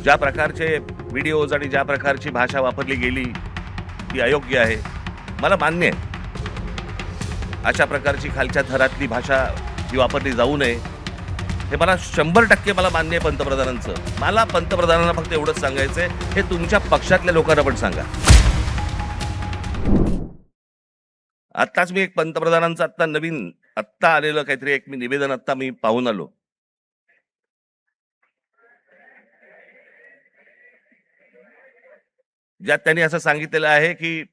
ज्या प्रकारचे व्हिडिओज आणि ज्या प्रकारची भाषा वापरली गेली ती अयोग्य आहे. मला मान्य आहे अशा प्रकारची खालच्या थरातली भाषा ही वापरली जाऊ नये. हे मला 100% मला मान्य आहे पंतप्रधानांचं. मला पंतप्रधानांना फक्त एवढंच सांगायचंय, हे तुमच्या पक्षातल्या लोकांना पण सांगा. आत्ताच मी एक पंतप्रधानांचं आत्ता आलेलं काहीतरी एक निवेदन मी पाहून आलो. ज्यात त्यांनी असं सांगितलेलं आहे की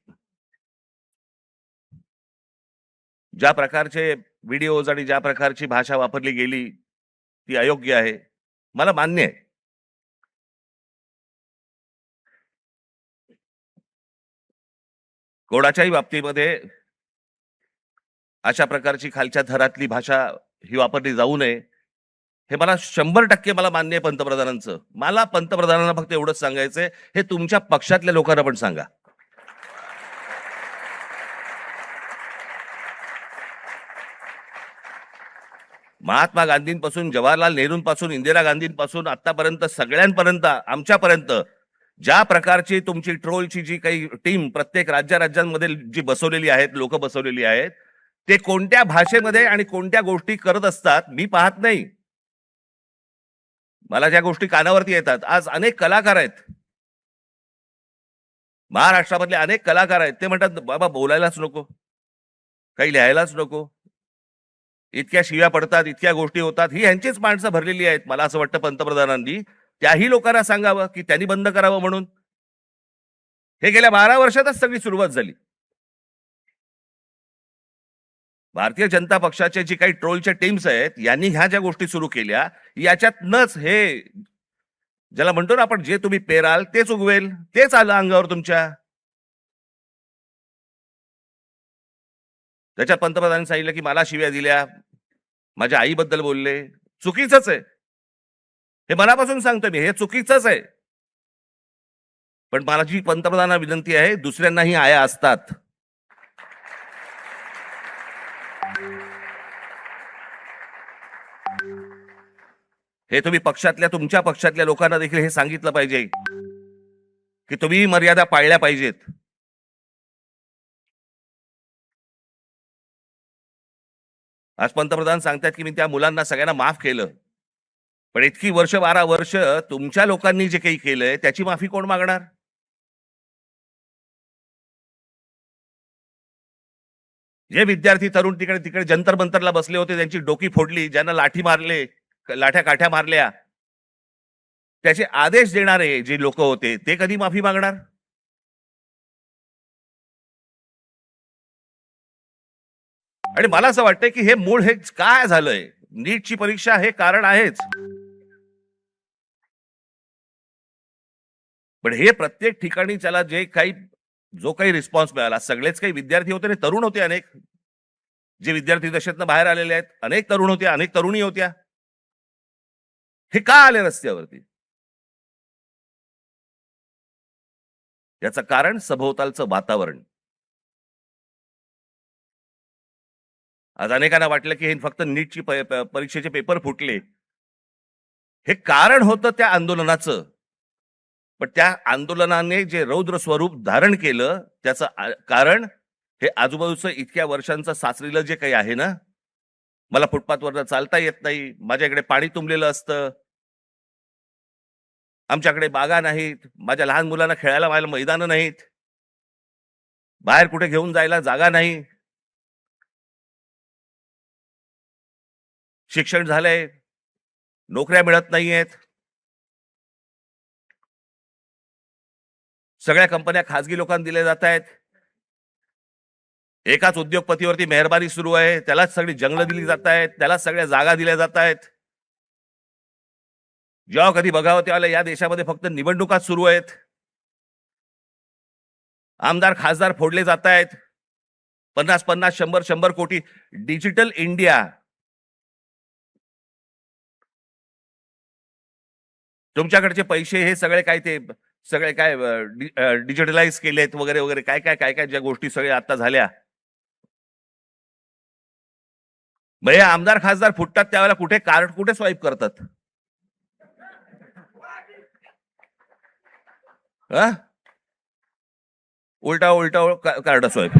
ज्या प्रकारचे व्हिडिओज आणि ज्या प्रकारची भाषा वापरली गेली ती अयोग्य आहे. मला मान्य आहे. कोणाच्याही बाबतीमध्ये अशा प्रकारची खालच्या थरातली भाषा ही वापरली जाऊ नये. हे मला 100% मला मान्य आहे पंतप्रधानांचं. मला पंतप्रधानांना फक्त एवढंच सांगायचंय, हे तुमच्या पक्षातल्या लोकांना पण सांगा. महात्मा गांधींपासून, जवाहरलाल नेहरूंपासून, इंदिरा गांधींपासून आतापर्यंत सगळ्यांपर्यंत आमच्यापर्यंत ज्या प्रकारची तुमची ट्रोलची जी काही टीम प्रत्येक राज्यांमध्ये जी बसवलेली आहेत, लोक बसवलेली आहेत, ते कोणत्या भाषेमध्ये आणि कोणत्या गोष्टी करत असतात मी पाहत नाही. मला ज्या गोष्टी कानावरती येतात, आज अनेक कलाकार आहेत, महाराष्ट्रामधले अनेक कलाकार आहेत, ते म्हणतात बाबा बोलायलाच नको, काही लिहायलाच नको, इतक्या शिव्या पडतात, इतक्या गोष्टी होतात. ही यांचीच माणसं भरलेली आहेत. मला असं वाटतं पंतप्रधानांनी त्याही लोकांना सांगावं की त्यांनी बंद करावं म्हणून. हे गेल्या 12 वर्षातच सगळी सुरुवात झाली. भारतीय जनता पक्षाचे जी काही ट्रोलच्या टीम्स आहेत, यांनी ह्या ज्या गोष्टी सुरू केल्या, याच्यातनच हे ज्याला म्हणतो ना आपण, जे तुम्ही पेराल तेच उगवेल, तेच आलं अंगावर तुमच्या. त्याच्यात पंतप्रधानांनी सांगितलं की मला शिव्या दिल्या, माझ्या आईबद्दल बोलले. चुकीचंच आहे, हे मनापासून सांगतो मी, हे चुकीचंच आहे. पण माझी पंतप्रधानांना विनंती आहे, दुसऱ्यांनाही आया असतात. हे तुम्ही तुमच्या पक्षातल्या लोकांना देखील हे सांगितलं पाहिजे की तुम्ही मर्यादा पाळल्या पाहिजेत. आज पंतप्रधान सांगतात की मी त्या मुलांना सगळ्यांना माफ केलं, पण इतकी 12 वर्ष तुमच्या लोकांनी जे काही केलंय त्याची माफी कोण मागणार? जे विद्यार्थी तरुण तिकडे तिकडे जंतर मंतरला बसले होते, त्यांची डोकी फोडली, ज्यांना लाठ्या काठ्या मारल्या, त्याचे आदेश देणारे जे लोक होते ते कधी माफी मागणार? आणि मला असं वाटतंय की हे मूळ हे काय झालंय, नीटची परीक्षा हे कारण आहेच, पण हे प्रत्येक ठिकाणी त्याला जो काही रिस्पॉन्स मिळाला, सगळेच काही विद्यार्थी होते, तरुण होते, अनेक जे विद्यार्थी दशेतनं बाहेर आलेले आहेत, अनेक तरुण होते, अनेक तरुणी होत्या. हे का आले रस्त्यावरती? याचं कारण सभोवतालचं वातावरण. आज अनेकांना वाटलं की हे फक्त नीटची परीक्षेचे पेपर फुटले, हे कारण होतं त्या आंदोलनाचं. पण त्या आंदोलनाने जे रौद्र स्वरूप धारण केलं, त्याचं कारण हे आजूबाजूचं इतक्या वर्षांचं साचलेलं जे काही आहे ना, मला फुटपाथवर चालता येत नाही, माझ्याकडे पाणी तुंबलेलं असतं, आमच्याकडे बागा नाहीत, माझ्या लहान मुलांना खेळायला मैदानं नाहीत, बाहेर कुठे घेऊन जायला जागा नाही, शिक्षण झालंय, नोकऱ्या मिळत नाहीयेत, सगळ्या कंपन्या खासगी लोकांना दिल्या जात आहेत, एकाच उद्योगपतीवरती मेहरबानी सुरू आहे, त्यालाच सगळी जंगलं दिली जात आहेत, त्यालाच सगळ्या जागा दिल्या जात आहेत. जेव्हा कधी बघावं तेव्हा या देशामध्ये फक्त निवडणुका सुरू आहेत, आमदार खासदार फोडले जात आहेत, 50-50, 100-100 कोटी. डिजिटल इंडिया, तुमच्याकडचे पैसे हे सगळे काय डिजिटलाइज केलेत वगैरे वगैरे, काय काय काय काय ज्या गोष्टी सगळ्या आता झाल्या. हे आमदार खासदार फुटतात त्यावेळेला कुठे कार्ड स्वाईप करतात? हा? उलटा उलटा कार्ड स्वाईप.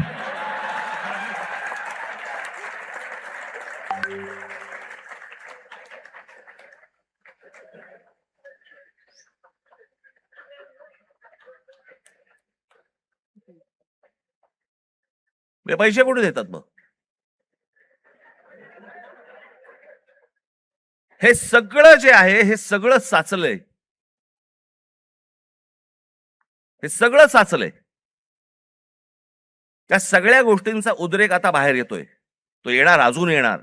हे पैसे कुठे देतात मग? हे सगळं जे आहे हे सगळं साचलंय. हे सगळं साचलंय. त्या सगळ्या गोष्टींचा उद्रेक आता बाहेर येतोय. तो येणार, अजून येणार.